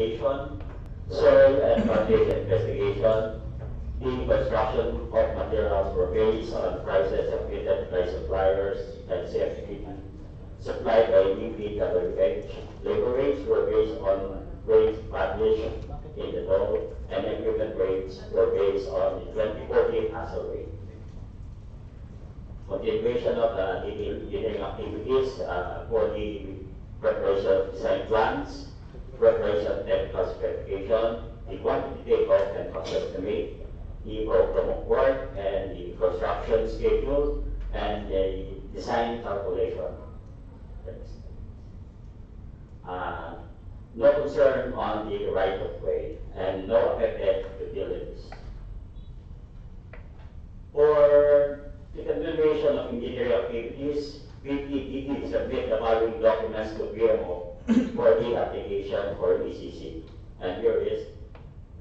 investigation, soil and foundation investigation. The construction of materials were based on prices submitted by suppliers and safety supplied by UPWH. Labor rates were based on rates published in the law, and equipment rates were based on the 2014 ASL rate. Continuation of the engineering activities for the preparation of design plans, preparation of technical specification, the quantity takeoff and cost estimate, the program of work, and the construction schedule, and the design calculation. No concern on the right of way, and no affected utilities. For the continuation of engineering activities, PPTD submit the following documents to PMO for the application for ECC. And here is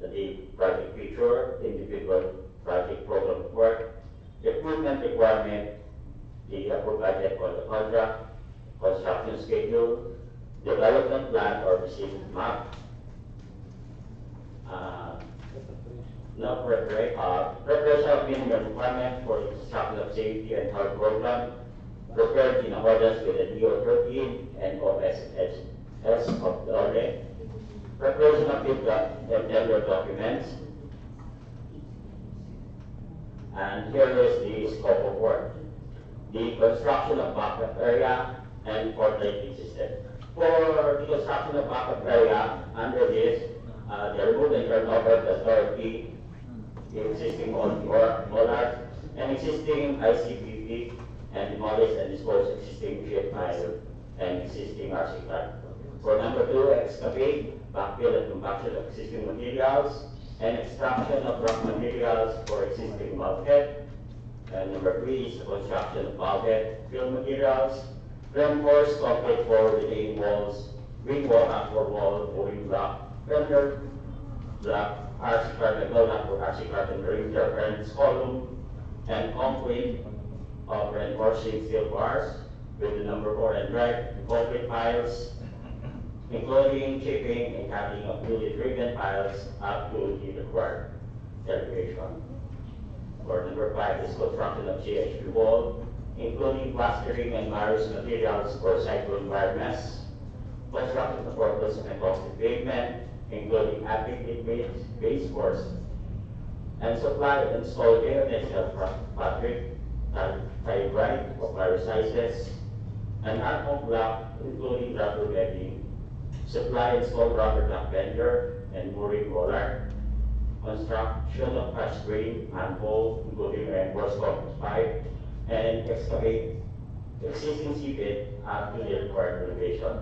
the project picture, individual project program of work, equipment requirement, the approved budget for the contract, construction schedule, development plan or received map, preparation of minimum requirement for the construction of safety and health program, prepared in accordance with the DO 13 and OSHS of the OLE, preparation of bid and tender documents, and here is the scope of work. The construction of backup area and port lighting system. For the construction of backup area, under this, the remove and turn over the authority, the existing bollards, and existing ICPP, and demolish and dispose existing sheet pile and existing RC card. For number 2, excavate, backfill and compaction of existing materials, and extraction of rock materials for existing bulkhead. And number 3 is the construction of bulkhead, fill materials, reinforced concrete for retaining walls, ring wall, anchor wall, mooring block, fender block, RC card, block for RC card and marine reference column, and concrete of reinforcing steel bars with the number 4 and drive, concrete piles, including chipping and cutting of newly driven piles up to the required elevation. For number 5 is construction of CHP wall, including plastering and various materials for cyclone environments, construction of portals and concrete pavement, including adequate base force, and supply and install geotextile fabric, tie bright of various sizes, and armor block, including rubber bedding, supply and install rubber block bender and mooring roller, construction of patch screen, manhole, including reinforced concrete pipe, and excavate existing seabed up to the required elevation.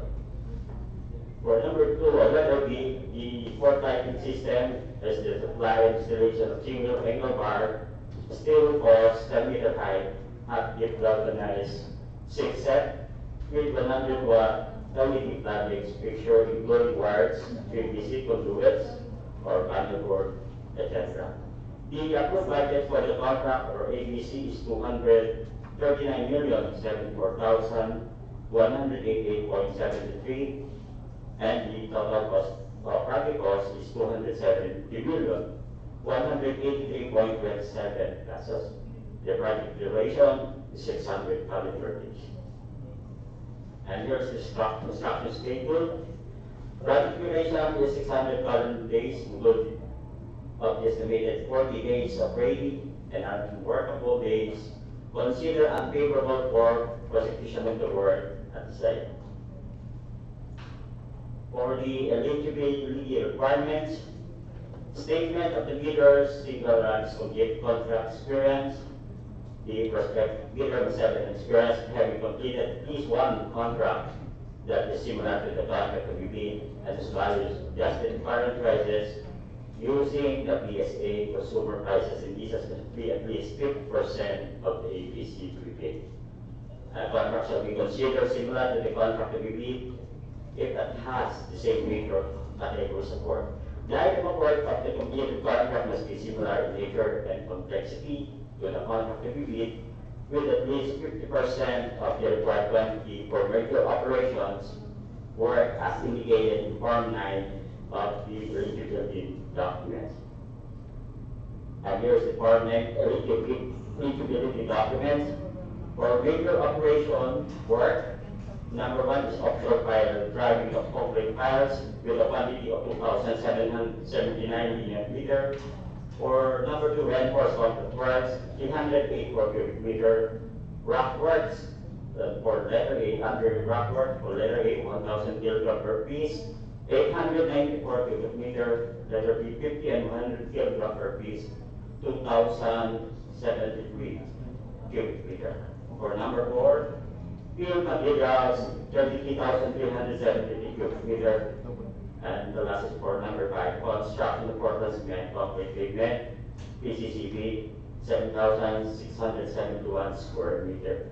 For number 2, letter B, the port lighting system is the supply and installation of single angle bar, steel posts 10 meter height, hot dip galvanized 6 set with 100 watt LED plastics fixture, including wires, PVC conduits, or panel board, etc. The approved budget for the contract for ABC is 239,074,188.73, and the total cost of project cost is 270,183.27 pesos. The project duration is 600 calendar days. And here's the construction schedule. Project duration is 600 calendar days, including of the estimated 40 days of ready and unworkable days, considered unfavorable for prosecution of the work at the site. For the eligibility requirements, statement of the bidder's single runs complete contract experience. The prospective bidder must have an experience having completed at least one contract that is similar to the contract to be bid and is values adjusted to current prices using the PSA consumer prices, and these must be at least 50% of the ABC prepaid. A contract shall be considered similar to the contract to be bid if it has the same major category support. The item of work of the completed contract must be similar in nature and complexity to the contract to be bid, with at least 50% of the required quantity for major operations work as indicated in Form 9 of the eligibility documents. And here's the permanent eligibility documents. For major operation work, number one is offshore pilot driving of concrete piles with a quantity of 2,779 million meter. For number two, reinforcement works, 384 cubic meter. Rock works, for letter A, under rock work, for letter A, 1,000 kilogram per piece, 894 cubic meter, letter B, 50 and 100 kilogram per piece, 2,073 cubic meter. For number four, field materials, 33,373 cubic meter. And the last is for number five, construction of Portland cement, concrete pavement, PCCB, 7,671 square meter.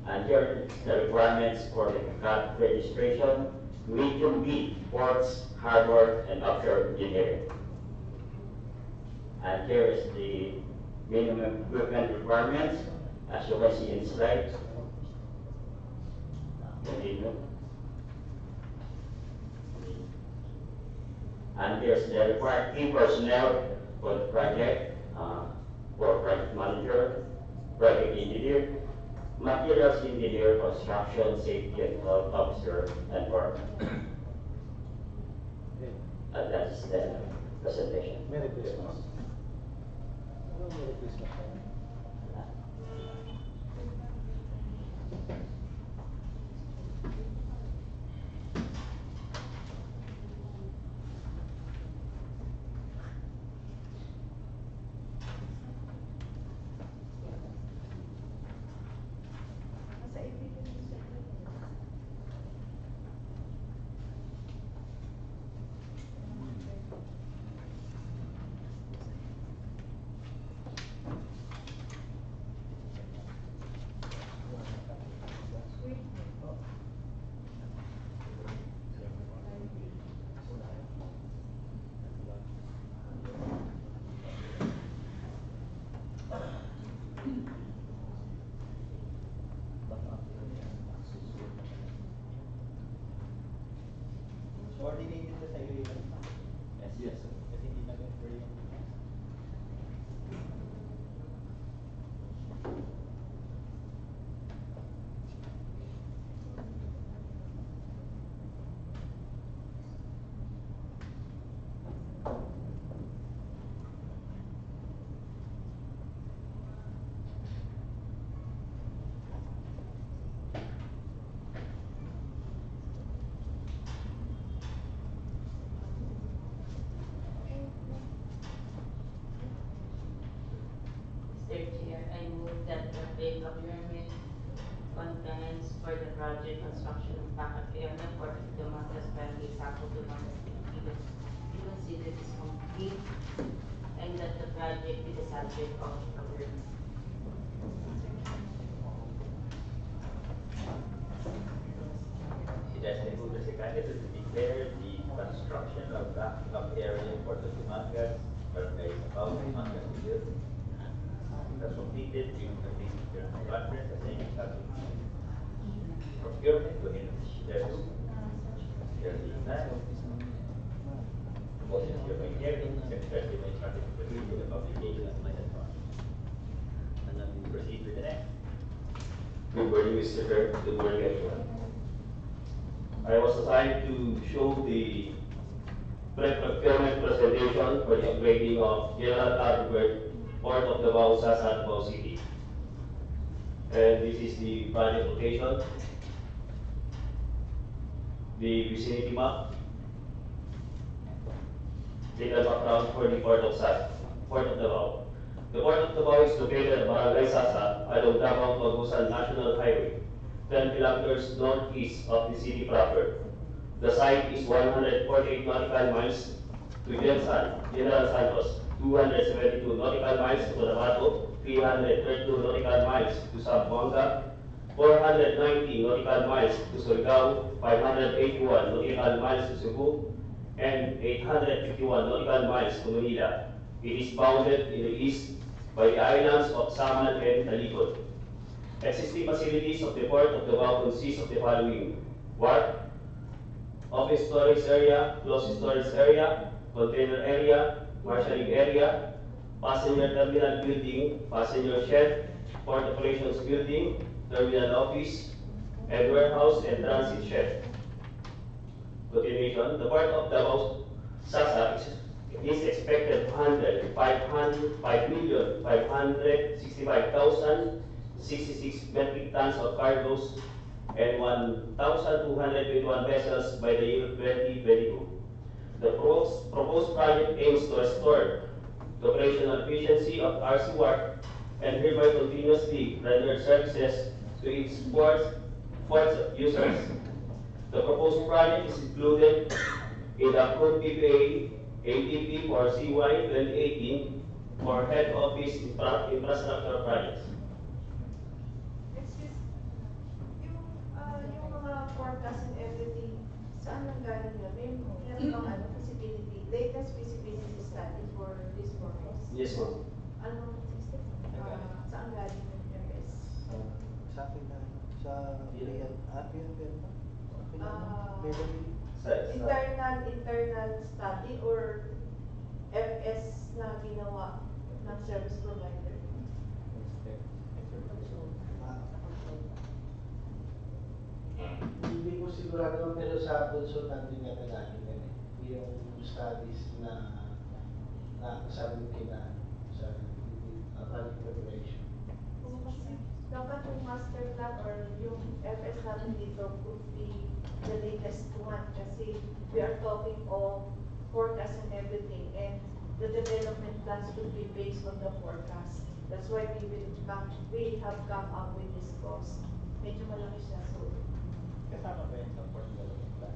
And here is the requirements for the CAT registration, medium B, ports, harbor, and offshore engineering. And here is the minimum equipment requirements, as you can see in slide. Continue. And here's the required key personnel for the project, for project manager, project engineer, materials engineer, construction, safety and health officer, and more. And that's the presentation. Merry Christmas. Hello, Merry Christmas. Coordinated na sa iyo yun? Yes, sir. Kasi hindi na-confer yung Mr. Chair, I move that the bid procurement contents for the project construction of backup area for the Montes Valley Saco to be considered as complete and that the project be the subject of procurement. it has been moved as a candidate to declare the construction of backup area for the Dumangas, Barangay Sabaw, Dumangas Village. That's completed during the conference as any subject. Procurement to there's none. Motion to appoint hearing, Secretary may instruct to proceed to the publication of my advice. And then we proceed with the next. Good morning, Mr. Chair. Good morning, everyone. I was assigned to show the pre-procurement presentation for the upgrading of General Albert, Port of Davao, Sasa, Davao City. And this is the project location, the vicinity map, data background for the Port of Davao. The Port of Davao is located at Barangay Sasa along Davao-Tuagusan National Highway, 10 kilometers northeast of the city proper. The site is 148 nautical miles to General Santos, 272 nautical miles to Cotabato, 332 nautical miles to Zamboanga, 490 nautical miles to Surigao, 581 nautical miles to Cebu, and 851 nautical miles to Manila. It is bounded in the east by the islands of Samal and Talikod. Existing facilities of the Port of Davao consist of the following: wharf, office storage area, closed storage area, container area, marshalling area, passenger terminal building, passenger shed, port operations building, terminal office, and warehouse and transit shed. Continuation, the port of Davao Sasa is expected to handle 5,565,066 metric tons of cargoes and 1,221 vessels by the year 2022. The proposed project aims to restore the operational efficiency of RC Wharf and hereby continuously render services to its ports users. The proposed project is included in the approved PPA ATP for CY 2018 for head office infrastructure projects. Excuse, yung mga forecast and everything, saan nang galing yun? Meron bang feasibility, latest feasibility study for this purpose? Yes, ma'am. Anong, saan galing yung FS? Sa akin na, sa Pian ba? Internal study or FS na ginawa ng service provider? Hindi ko sigurado pero sa consultant din natin lagi yan eh. Yung studies na sabi kina sa project preparation. Dapat yung master plan or yung FS natin dito could be the latest one kasi we are talking of forecast and everything and the development plans could be based on the forecast. That's why we have come up with this cost. Medyo malaki siya. So, Kasama ba yun sa port development plan?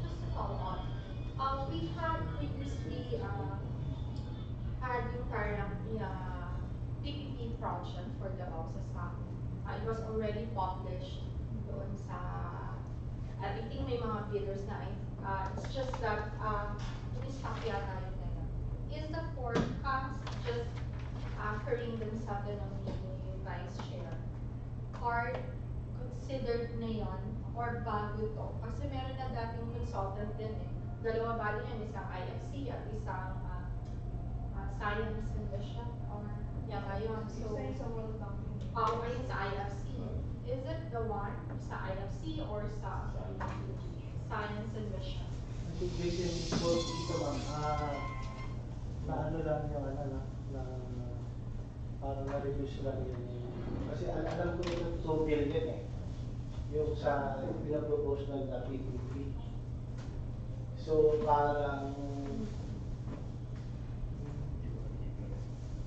Just to follow up, we had previously had yung parang PPP project for the Bausasa. It was already published doon sa, I think may mga bidders na, it's just that, in-stock yata yun na yun. Is the forecast just carrying them sa denominating vice chair? Or considered na yun or bago to? Kasi meron na dating consultant din eh. Dalawa bali yan, isang IFC at isang Science and Vision or yata yun. So, isa sa World Bank. ayun sa IFC. Is it the one sa IFC or sa Science and Vision? I think this is both dito ma'am, na ano lang yung na parang na-reduce lang yun. Kasi alam ko yung 2 billion eh. Yung sa pinapropose na PPP. So parang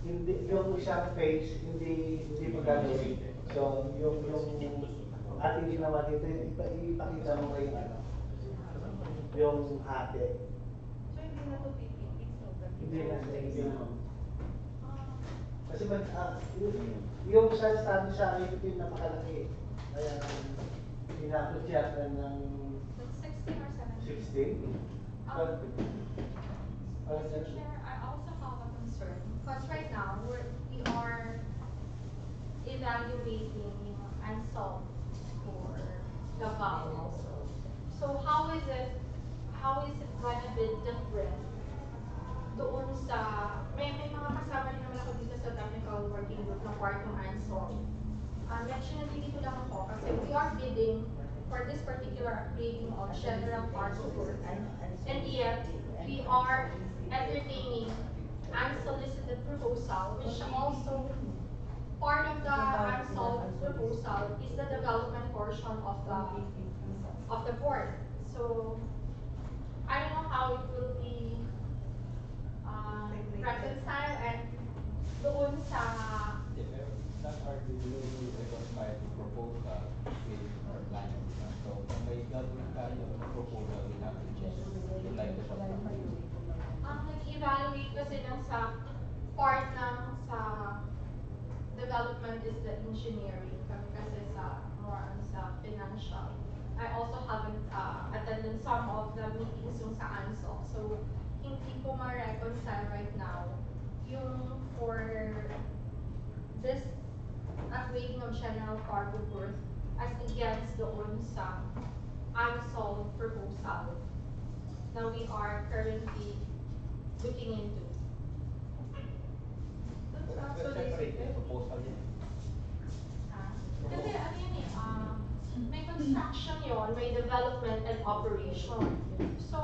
hindi yung isang phase hindi magagawin. So yung ating ginawa dito ipakita mo kayo yung ate. So, hindi na to PPP. Hindi na. Kasi yung sa study sa IPP napakalaki. Kaya inabot yata ng 16 or 17? 16. But, Mr. Chair, I also have a concern because right now we are evaluating yung unsolved for Davao. So how is it gonna be different doon sa may mga kasama rin naman ako dito sa technical working group na part ng unsolved. Medyo nandito lang ako kasi we are bidding for this particular upgrading of general parts of work and yet we are entertaining unsolicited proposal which also part of the unsolved proposal is the development portion of the port. So I don't know how it will be reconciled and doon sa That argument will reconcile the proposal with our plan. So, kung may gagawin tayo ng proposal, we have to check like the construction. ang nag-evaluate kasi ng sa part ng sa development is the engineering. Kami kasi sa more on sa financial. I also haven't attended some of the meetings yung sa ANSOC. So, hindi ko ma-reconcile right now yung for this upgrading of general cargo berth as against doon sa unsolved proposal na we are currently looking into. Separate yung proposal yan. Kasi ano yun eh, may construction yon, may development and operation. So,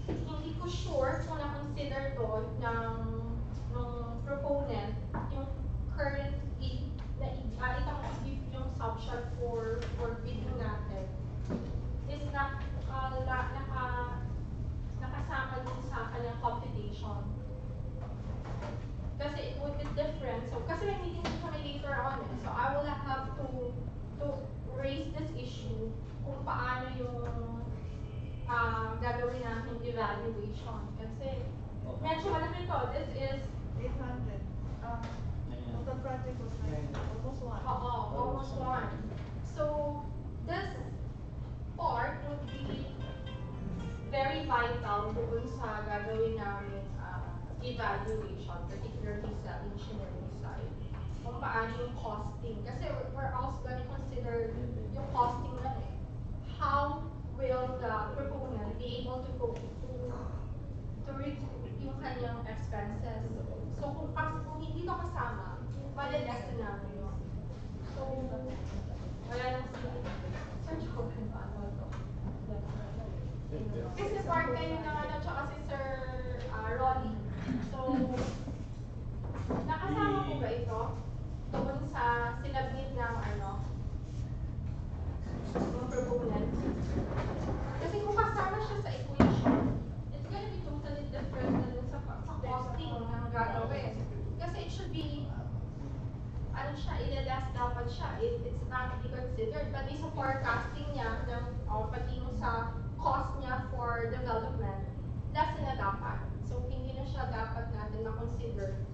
hindi ko sure kung na-consider to ng proponent yung currently itang i-give yung subshot for bidding natin is nakasama din sa kanyang computation. Kasi it would be different. So, kasi may meeting din kami later on eh. So, I will have to raise this issue kung paano yung gagawin natin evaluation. Kasi, medyo malaki to. This is 800. Total project was almost one. almost one. So, this part would be very vital doon sa gagawin namin evaluation, particularly sa engineering side. Kung paano yung costing. Kasi we're also going to consider yung costing na eh. How will the proponent be able to recoup yung kanyang expenses? So kung hindi to kasama, malilesen namin yun. So, wala lang si Sir Joven, paano to? Kasi part kayo ng tsaka si Sir Rolly. So, nakasama po ba ito? Doon sa sinabit ng ng proponent? Kasi kung kasama siya sa equation, it's gonna be totally different na dun sa costing ng gagawin. Kasi it should be, ilalas dapat siya. It's not to be considered. Pati sa forecasting niya, pati sa cost niya for development, less na dapat. So, hindi na siya dapat natin ma-consider.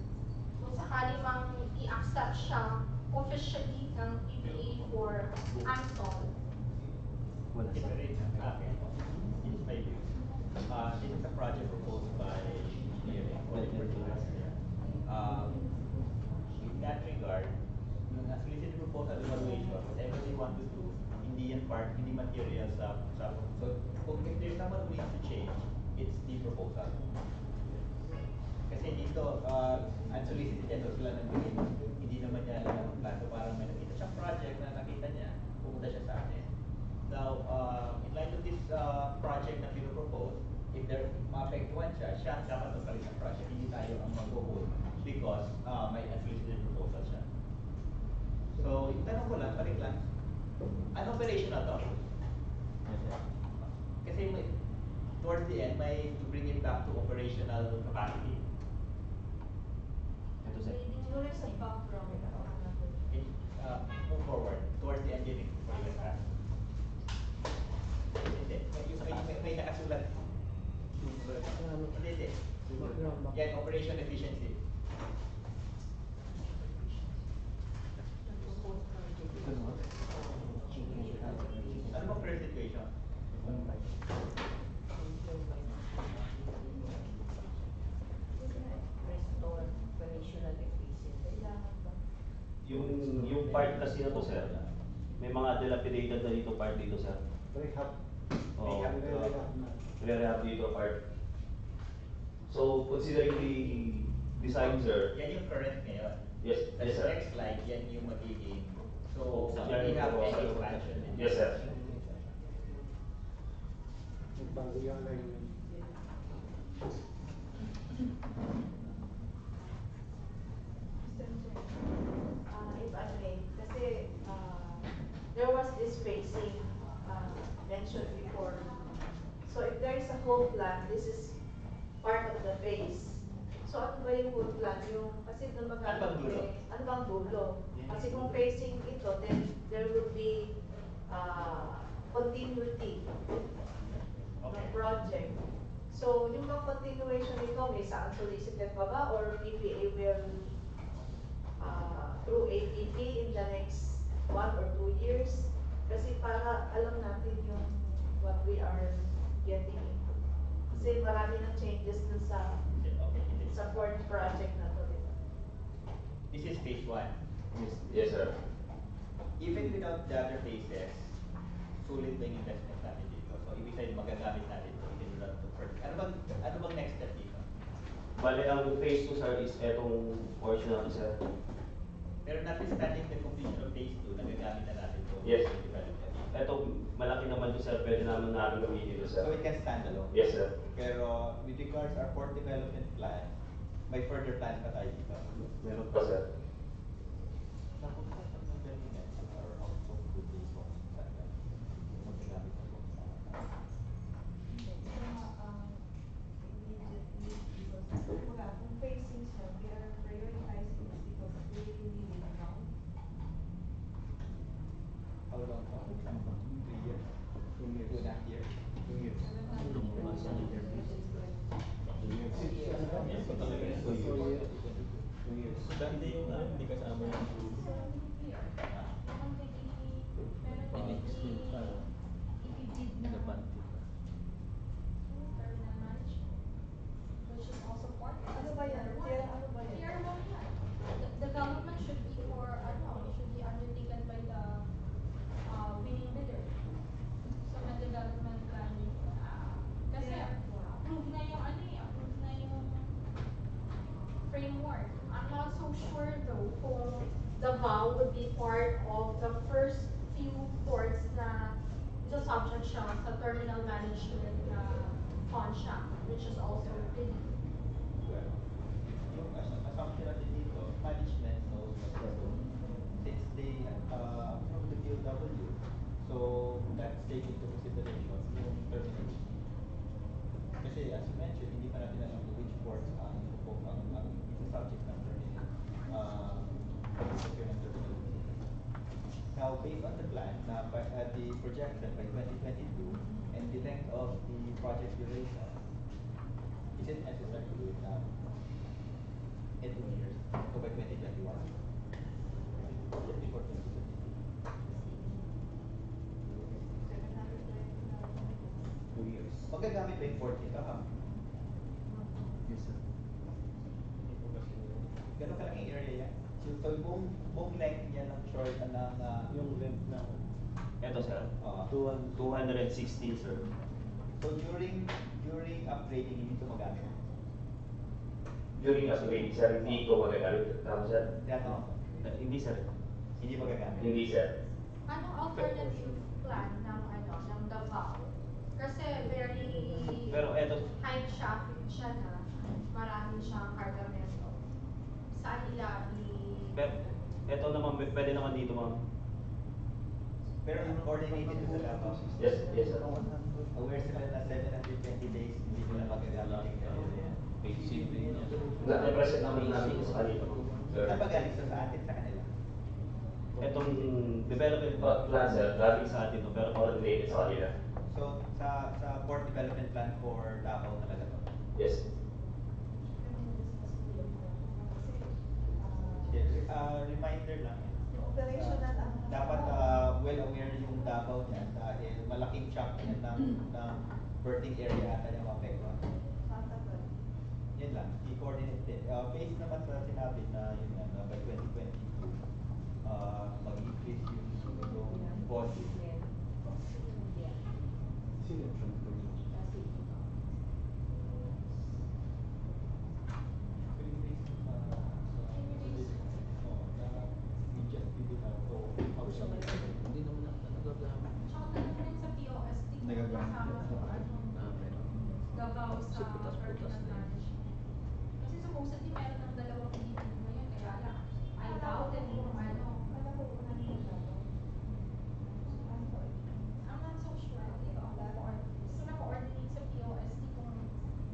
Kung sakali mang i-accept siya officially ng PPA for unsolved. This is my view. This is a project proposed by engineering or in that regard, yung solicited proposal evaluation, whatever they want to do, hindi yan part, hindi material sa so if there's someone who needs to change, it's the proposal. Kasi dito, unsolicited yan, so sila nagbigay, hindi naman niya alam ang plan. So parang may nakita siyang project na nakita niya, pumunta siya sa akin. Now, in light of this project na pinopropose, if there maapektuhan siya dapat magpalit ng project, hindi tayo ang mag-vote because may unsolicited proposal siya. So, yung tanong ko lang, balik lang, operational to? Kasi towards the end, may to bring it back to operational capacity. Ito sir. Tuloy sa background. Move forward. Towards the end, yun yung back. Hindi. May nakasulat. Hindi. Yan, operation efficiency. Ano bang current situation? Restore operational efficiency. Kailangan ba? Yung part kasi na to, sir, may mga dilapidated na dito part dito, sir. Rehab. Oo, Rehab na. re-rehab dito part. So, considering the design, sir. Yan yung current ngayon. Yes, Sa yes, sir. next slide, yan yung magiging. So, Yan we yung have proposal. any expansion. Yes, sir. Nagbago yung alignment. If I may, kasi there was this phasing mentioned before. So if there is a whole plan, this is part of the phase. So ano ba yung whole plan? Kasi doon ano bang dulo? Kasi kung phasing ito, then there will be continuity ng project. So yung bang continuation nito, may saan solicited pa ba or PPA will through APP in the next 1 or 2 years? Kasi para alam natin yung what we are getting into. Kasi marami ng changes dun sa fourth project na to. This is phase 1. Yes, sir. Even filling out the other phases, sulit ba yung investment natin dito? So, ibig sabihin, magagamit natin ito. We can run to first. Ano bang next step dito? Bale, ang phase 2 sir is etong portion natin sir. Pero notwithstanding the completion of phase 2, nagagamit na natin ito. Yes. to develop it. Ito, malaki naman to sir, pwede naman natin gamitin ito sir. So, it can stand alone. Yes sir. Pero with regards our port development plan, may further plans pa tayo dito. Meron pa sir. Napunta sa mga terminals or also good days po sa magagamit na po sa Kung facing siya, we are prioritizing this because we really need it now. how long pa? 3 years? 2.5 years? 2 years. Dati yung hindi kasama yung Which is also part of Ano ba yan? Tier, ano ba yan? Tier 1 yan. The government should be should be undertaken by the winning bidder. So may development plan kasi approved na yung approved na yung framework. I'm not so sure though kung Davao would be part of the first few ports na subject siya sa terminal management contract, which is also bidding. Well, yung assumption natin dito, management knows what they're doing. Since they approve the POW, so let's take into consideration yung terminal. Kasi as you mentioned, hindi pa natin alam which ports ang subject ng terminal. Ng terminal. Now, based on the plan, the projection by 2022 and the length of the project duration, is it necessary to do it now? In 2 years, or by 2021? Just before 2022. 2 years. Magagamit ba yung port nito, ha? Yes, sir. Gano'n kalaking area yan? So yung buong length niya ng short ng Yung length na Ito sir, 216 sir. so during upgrading hindi ito magamit. During upgrade sir, hindi ito magagamit. Tama sir? Dati Hindi sir. hindi magagamit. Hindi sir. Anong alternative plan ng Davao? Kasi very Pero eto, high traffic siya na marami siyang cargamento. Saan nila pero eto naman, pwede naman dito ma'am. Pero coordinated sa Davao. Yes, yes sir. Aware sila na 720 days hindi nila magagamit yung area na yan. Na-represent naman namin sa kanila. Saan ba galing sa atin sa kanila? Etong development plan sir, galing sa atin to, pero coordinated sa kanila. So sa port development plan for Davao talaga to. Yes. Reminder lang. Yung operational Dapat well aware yung Davao niyan dahil malaking chunk yan ng berthing area ata yung mapekwa. Matagal. Yun lang, i-coordinate din. Based naman sa sinabi na yun nga, na by 2022, mag-increase yung volume. Tsaka tanong sa POSD kung kasama ko Davao sa terminal management. Kasi supposedly meron ng dalawang meeting ngayon, kaya lang, I doubt it kung Alam ko kung ano yung Davao. I'm not so sure. Hindi ko ako gusto na coordinate sa POSD kung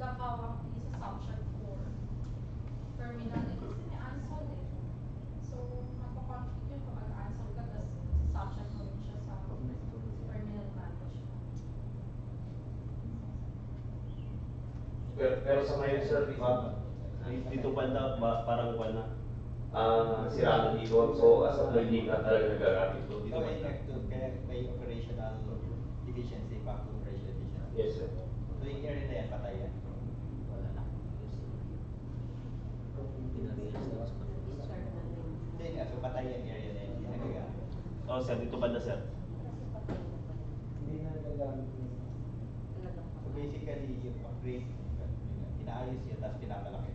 Davao ang isa-subject for terminal. Kasi may ansol eh. So, magpa-conflict yun kung mag-ansol ka, tapos subject mo rin siya sa terminal management. Pero sa ngayon sir, dito banda, parang wala. Sira na dito. So as of now, hindi ka talaga nagagamit ito. Dito So, banda. kaya may operational deficiency, factory operational deficiency. Yes sir. So, yung area na yan, patay yan. Hindi nga, so patay yung area na yan, hindi nagagamit. Oh, sir, dito banda, sir. Hindi na nagagamit yun. So basically, yung upgrade, inaayos yun, tapos pinapalaki.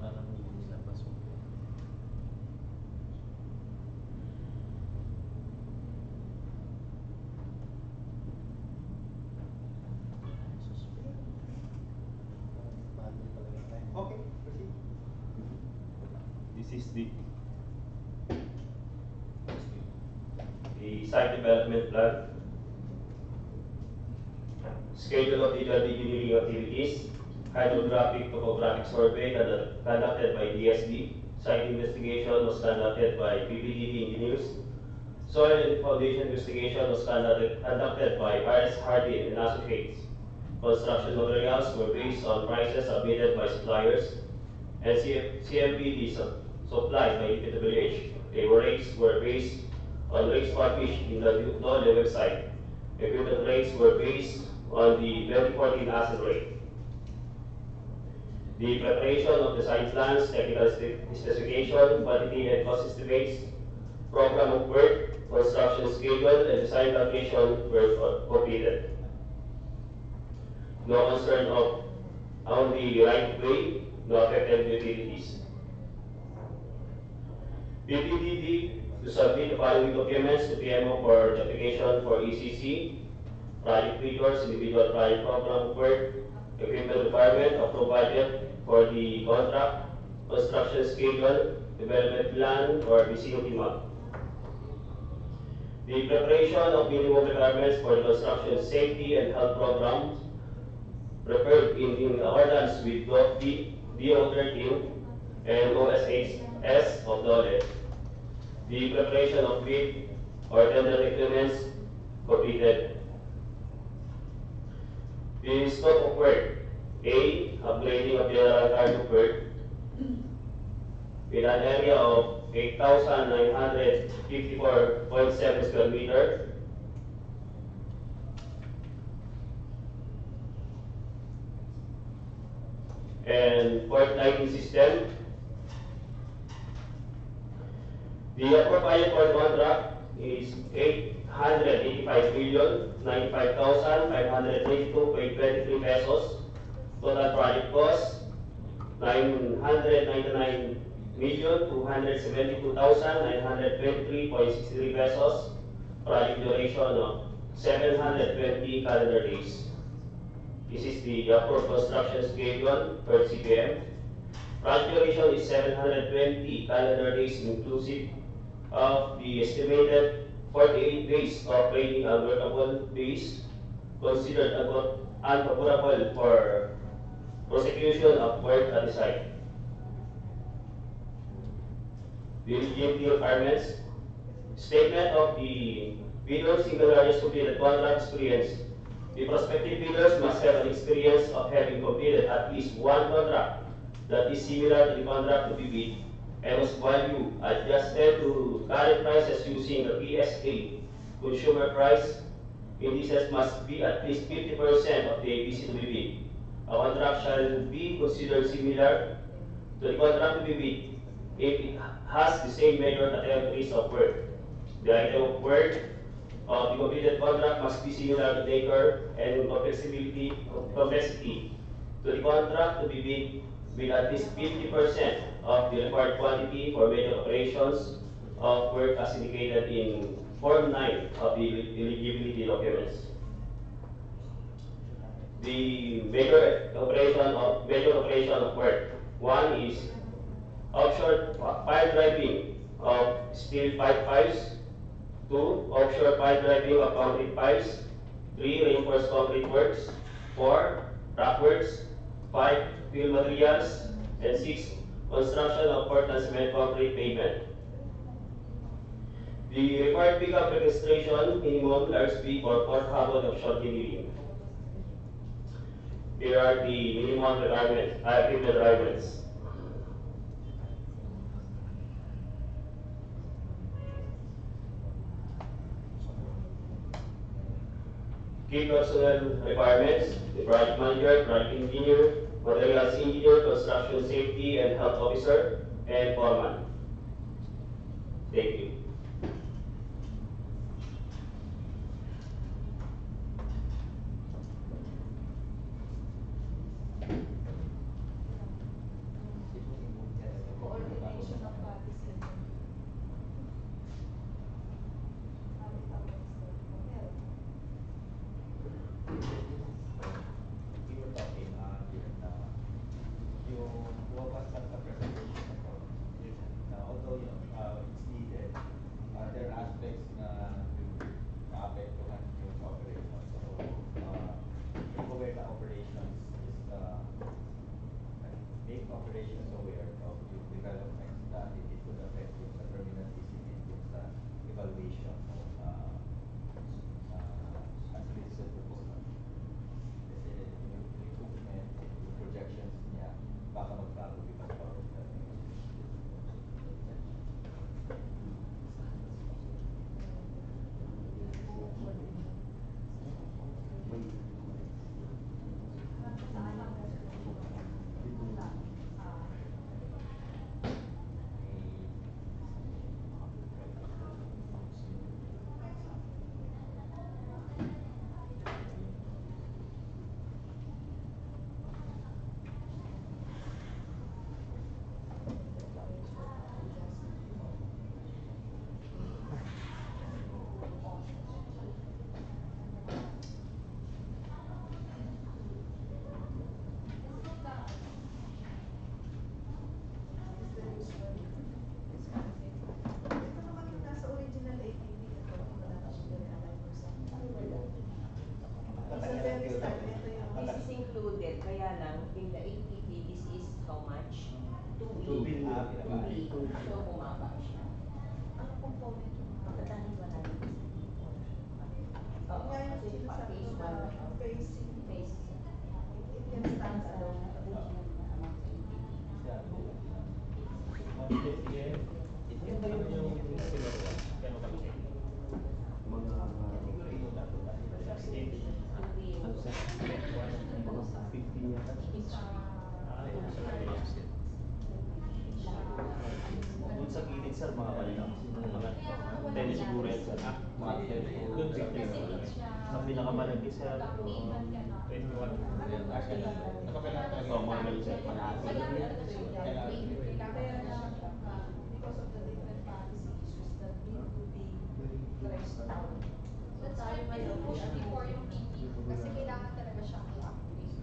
Parang hindi na pasok. Okay, proceed. This is the site development plan. Schedule of detailed engineering activities. Hydrographic topographic survey conducted by DSD. Site investigation was conducted by PPDD engineers. Soil and foundation investigation was conducted by RS Hardin and Associates. Construction materials were based on prices submitted by suppliers and CMPD supplied by EPWH. Rates were based on rates published in the DOLE website. Equipment rates were based on the 2014 asset rate. The preparation of the site plans, technical specification, quantity and cost estimates, program of work, construction schedule, and design calculation were completed. No concern of on the right of way, no affected utilities. PPDD to submit the following documents to PMO for the application for ECC, project figures, individual project program of work, equipment requirement, approved budget for the contract, construction schedule, development plan, or vicinity map. The preparation of minimum requirements for the construction safety and health programs prepared in accordance with DO 13 and OSHS of DOLE. The preparation of bid or tender documents completed. The scope of work. A. Upgrading of general cargo work with an area of 8,954.7 square meter. And port lighting system. The appropriate for contract is 885,095,522.23 pesos. Total project cost 999,272,923.63 pesos. Project duration of 720 calendar days. This is the approved construction schedule per CPM. Project duration is 720 calendar days inclusive of the estimated 48 days of rating unworkable days considered unfavorable for prosecution of work at the site. The eligibility requirements. Statement of the bidder single largest completed contract experience. The prospective bidders must have an experience of having completed at least one contract that is similar to the contract to be bid and was value adjusted to current prices using the PSA consumer price indices must be at least 50% of the ABC to be bid. A contract shall be considered similar to the contract to be bid if it has the same major categories of work. The item of work of the completed contract must be similar in nature and complexity to the contract to be bid with at least 50% of the required quantity for major operations of work as indicated in Form 9 of the eligibility documents. The major operation of work. One is offshore pipe driving of steel pipe pipes. 2. Offshore pipe driving of concrete pipes. 3. Reinforced concrete works. 4. Rock works. 5. Fill materials. And 6. Construction of Portland cement concrete pavement. The required pickup registration minimum large speed for Port Harbour offshore engineering. Here are the minimum equipment requirements. Key personnel requirements: the project manager, project engineer, materials engineer, construction safety and health officer, and foreman. Thank you. it could affect yung sa terminal discipline yung sa evaluation of unsolicited proposal. Kasi yung recruitment and yung projections niya, baka magbago because of our Is the usual discounting. Ito naman yung nasa original APP, ito wala na siya na-realign or something. Sa very start, ito yung This is included, kaya lang, in the ATP, this is how much? 2B. 2B. So, bumaba siya. ano component yung Dahil wala yung Yun nga yung kasi sinasabi phase ko one na na phasing, phase it can stand alone. Yung ba yung sila ko? Kano kalaki? Mga siguro yun na to. 16. Ano sa? Mga 15 yata. Yung sa kanya set. Doon sa gilid sir, mga malinaw. Mga 10 siguro yan sir. Mga 10 Doon siguro. 15. Sa pinakamalaki sir, 21. Nakapila talaga. oh, mga ganun sir. Kaya lang, because of the different policy issues that need to be fleshed out. That's why we push before yung PT kasi kailangan talaga siyang i-upgrade.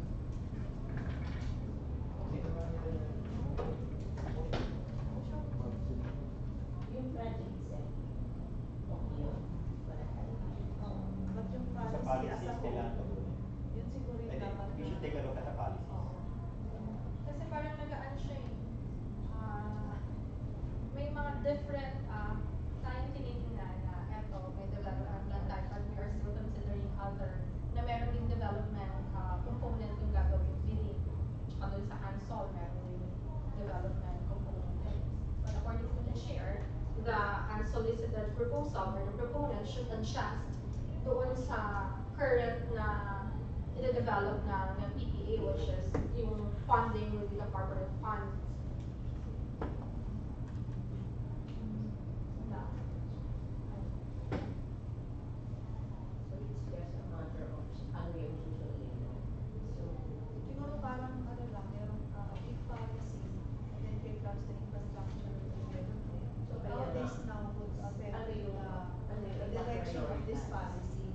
yung project itself. Okay yun. Wala tayo. But yung Sa policy as policies, a kailangan whole, tabunin. yun siguro yung dapat We should take a look at the policies. Oo. Kasi parang nagaan siya eh. May mga different tayong tinitingnan na eto, may development plan tayo, but we are still considering other na meron ding development component yung gagawin bidding. Tsaka doon sa Ansol, meron ding development component. But according to the chair, the unsolicited proposal or the proponent should adjust doon sa current na ide-develop ng PPA, which is yung funding with the corporate funds. So, it's just a matter of ano yung susunod. So, Siguro parang ano lang, merong big policy, and then here comes the infrastructure development. So, kaya Nowadays nga, now would affect ano yung the direction of this prioritize? policy.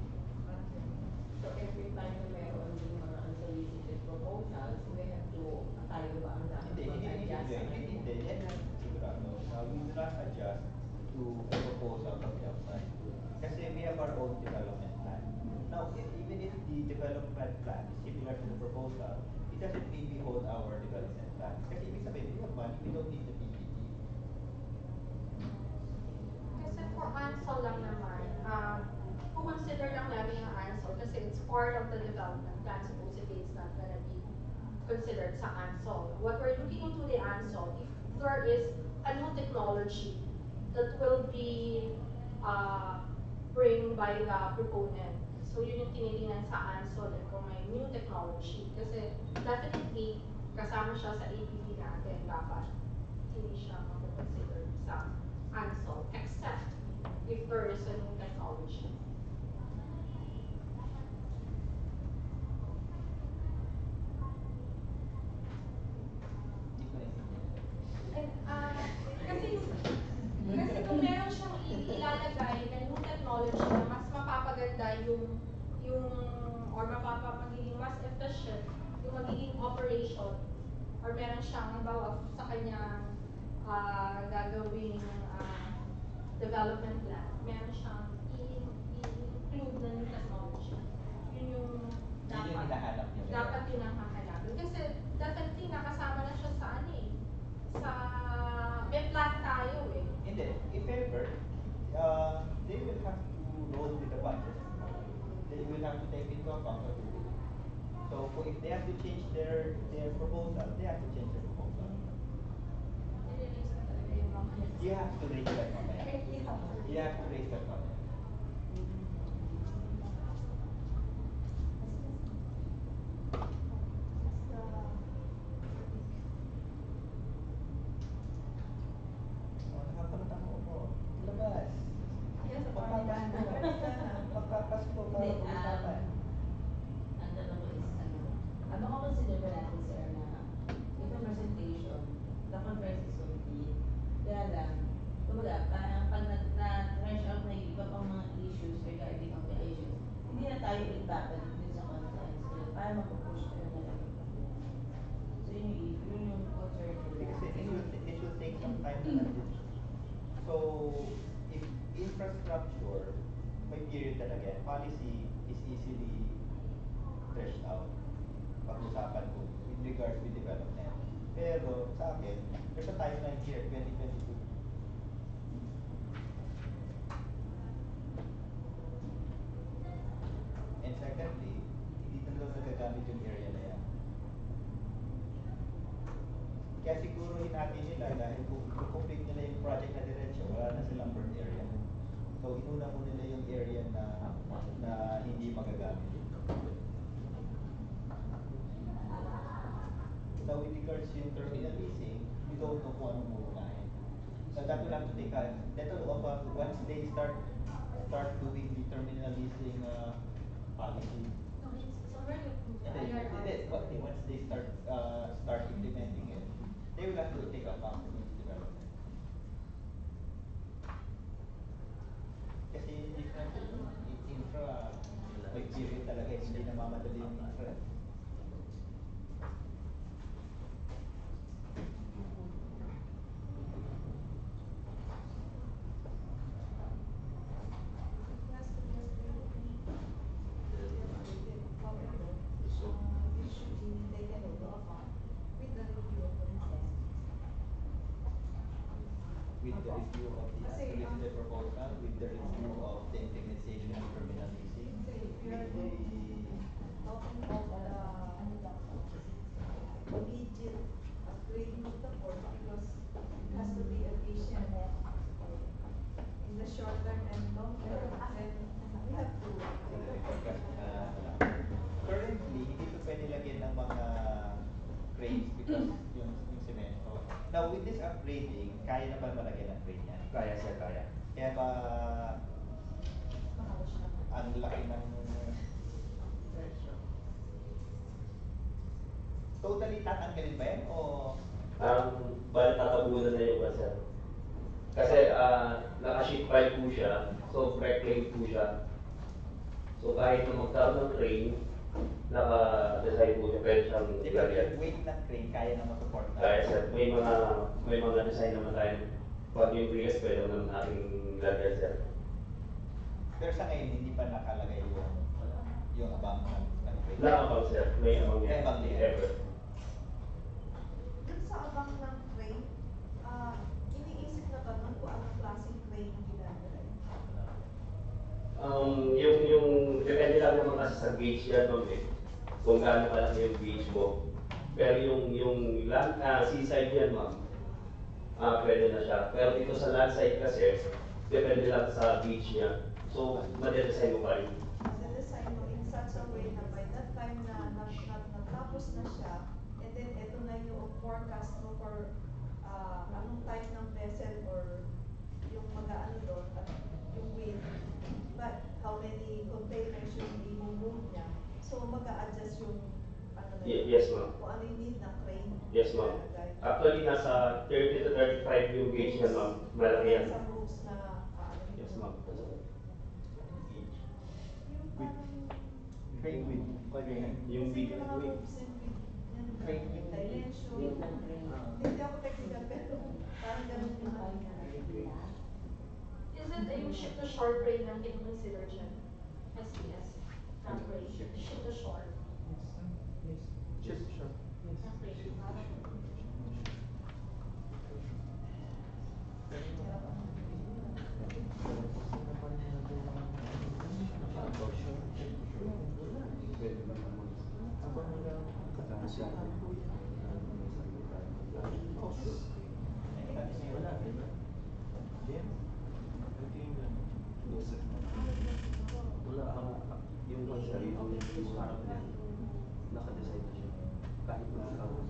So, every time na meron yung mga unsolicited proposals, we have to, tayo ba ang dapat mag-adjust? Hindi. Yan lang sigurado. We do not adjust to a proposal from the outside. Kasi we have our own development plan. Now, even if the development plan is similar to the proposal, it doesn't mean we hold our development plan. Kasi ibig sabihin, we have money, we don't need the PPP. Kasi for Ansol lang naman, consider lang natin yung Ansol kasi it's part of the development plan. Supposedly, it's not gonna be considered sa Ansol. What we're looking into the Ansol, if there is a new technology that will be bring by the proponent. So yun yung tinitingnan sa Ansol kung may new technology. Kasi definitely, kasama siya sa APP natin, dapat hindi siya mag-consider sa Ansol, except if there is a new technology. Hindi ko naintindihan. And, kasi kung meron siyang ilalagay na new technology na mas mapapaganda yung or magiging mas efficient yung magiging operation or meron siyang halimbawa sa kanyang gagawing development plan, meron siyang i-include na new technology. Yun yung Yun yung hinahanap niya. dapat yun ang hahanapin. Kasi definitely nakasama na siya sa ano eh, sa may plan tayo eh. Hindi, if ever, they will have to roll with the budget. They will have to take into account what we're doing. So if they have to change their proposal, they have to change their proposal. I-release na talaga yung mamaya. You have to raise that mamaya. You have to You have to raise that mamaya. Oh, nakakalutang mo po. Labas. Yes, sa Magpapasko. Parmigiana. Magpapasko para Hindi, pag-usapan. ang tanong ko is, ano consider ba natin, sir, na ito presentation, the conference is complete, kaya lang, kumbaga, parang pag na-trash out na yung iba pang mga issues regarding of the issues, hindi na tayo ulit babalik din sa conference ulit para mapupush tayo na lang. So yun yung concern ko lang. Because it will take some time na nandun. So, if infrastructure, may period talaga yan. Policy is easily threshed out. Pag-usapan ko with regards with development. Pero sa akin, there's a timeline here, 2022. And secondly, hindi na daw nagagamit yung area na yan. Kaya siguruhin natin nila dahil kung complete nila yung project na diretso, wala na silang burn area. So inuna mo nila yung area na hindi magagamit. Now with regards yung terminal leasing, we don't know kung anong uunahin. So that will have to take once they start doing the terminal leasing policy. No, it's already approved. The Hindi, IRR. hindi. Once they start implementing it, they will have to take account of its development. Kasi different infra, may period talaga, hindi namamadali yung infra. It has to be upgraded. However, it should be taken into account with the review of the plan. With the review of the Kasi, unsolicited proposal, with the review of the implementation of terminal leasing, Kasi we with are the talking of the immediate upgrading of the port because it has to be efficient in the short term and long term. Then we have to upgrade the port. currently, hindi ito pwede lagyan ng mga cranes because yung semento. Now, with this upgrading, kaya na ba malagyan ng crane yan? Kaya sir, kaya. Kaya ba Mahal siya. ang laki ng totally tatanggalin ba yan o Bali tatabunan na yung sir. Kasi naka-sheet pile po siya, so pre-claim po siya. So kahit na magkaroon ng crane, naka-design po siya, pwede siyang di ba lagyan. yung weight ng crane kaya na masupport na? Kaya sir, may mga design naman tayo. Pag yung release, pwede naman nating lagyan sir. Pero sa ngayon, hindi pa nakalagay yung abang ng crane. Nakabang sir, may abang May yan. abang yan. Ever. Dun sa abang ng crane, iniisip na ba nun kung anong klaseng crane ang ginagawin? Yung depende lang naman kasi sa gauge yan ma'am eh. Kung gaano kalaki yung gauge mo. Pero yung seaside yan ma'am, pwede na siya. Pero dito sa land side kasi, depende lang sa gauge niya. So, madedesign mo pa rin. Design mo in such a way na by that time na natapos na siya, and then eto na yung forecast mo for anong type ng vessel or yung mag-aano doon at yung weight, but how many containers yung i-move niya. So mag-a-adjust yung ano na yun, Yes ma'am. kung ano yung need ng crane. Yes ma'am. ilalagay. Actually, nasa 30 to 35 yung gauge niya ma'am. Malaki yan. Sa moves na Yes ma'am. yung parang Crane with. Yung kasi big yung mga moves and with yan, Crane with. dimension. Hindi ako technical pero parang ganun yung nakita. Is it yung ship to shore crane ang kinoconsider dyan? SPS? Na crane? Ship to shore. Yes, sure. Na crane. Kasi yung harap niya, nakadesign na siya. Kahit magkakaroon.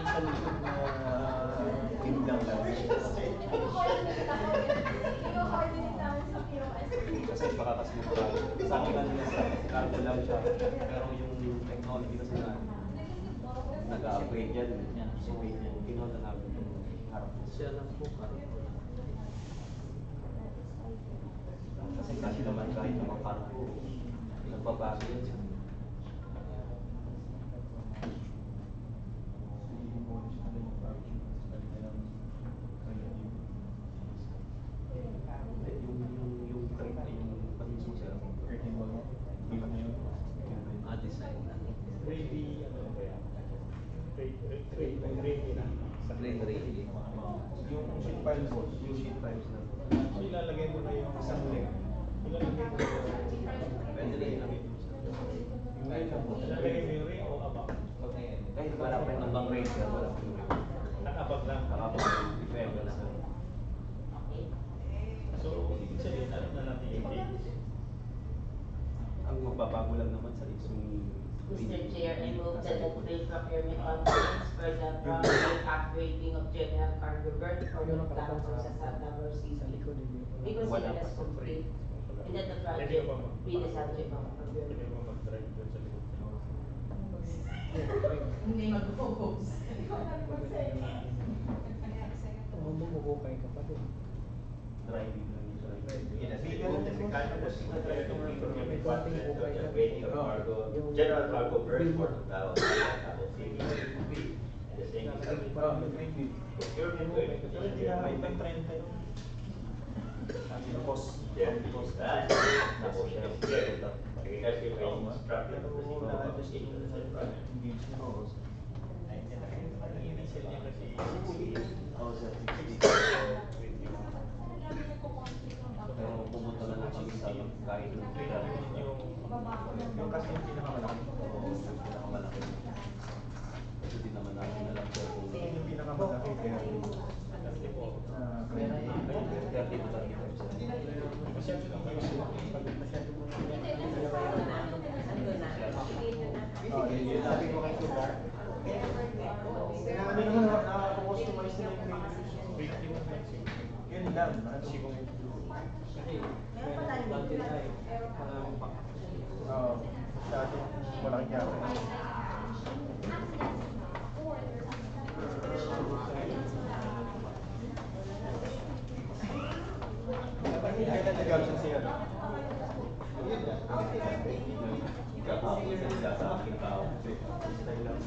Sa likod na pindang lang. I-coordinate namin sa POS. Kasi baka kasi sa akin lang nila, cargo lang siya. Pero yung technology kasi na nag-upgrade yan. So, kinuha na namin itong harap niya. Siya lang po cargo. Kasi naman kahit naman cargo, nagbabago yan siya. Yung crate na yung panismo sir. Design na. Ready, ano ba yan? Ready na. Sa Ready. Yung sheet pile board. Yung sheet pipes na. So ilalagay mo na yung isang leg. Ilalagay mo na Pwede na ilagay mo sa ilalagay mo yung ring o abang? kahit wala pa yung abang rate sir, wala pa yung rate. At abang lang. Nakapag if ever na sir. So, ibig sabihin, ano na natin yung dates? Ang magbabago lang naman sa is yung Mr. Chair, I move that the trade procurement conference for the project upgrading of general cargo berth for the platform sa Santa Rosa be considered as complete, and that the project be the subject of Pwede procurement. mo mag-drive doon sa likod. Hindi mag-focus. Bumuhukay ka pa din. driving lang yung driving. In a civil, technical, procurement department of the grading of cargo, general cargo berth for the Davao Tapos City. And the same is procurement Pero hindi na with may 30 yun. Cost. there is that. Tapos siya is there. Agriculture training instructor of the city of application of the same project. Ang initial niya kasi Oo sir, 60. Pero pumunta na lang kami sa kahit ng pila. yung kasi yung pinakamalaki. Oo, yung pinakamalaki. Kasi di naman namin alam sir kung Yung pinakamalaki kaya kasi po. 30 to 35 sir. Masyado lang kayo sila. Pag masyado mo na yun sabi ko kay Sugar. Ano naman nakakustomize na yung videos. 21 lang siya. Yun lang. Kasi kung kasi budget tayo. Oo. Masyadong malaking yara. Kailan nag-absent siya? Kakapos sa akin tao. Style lang.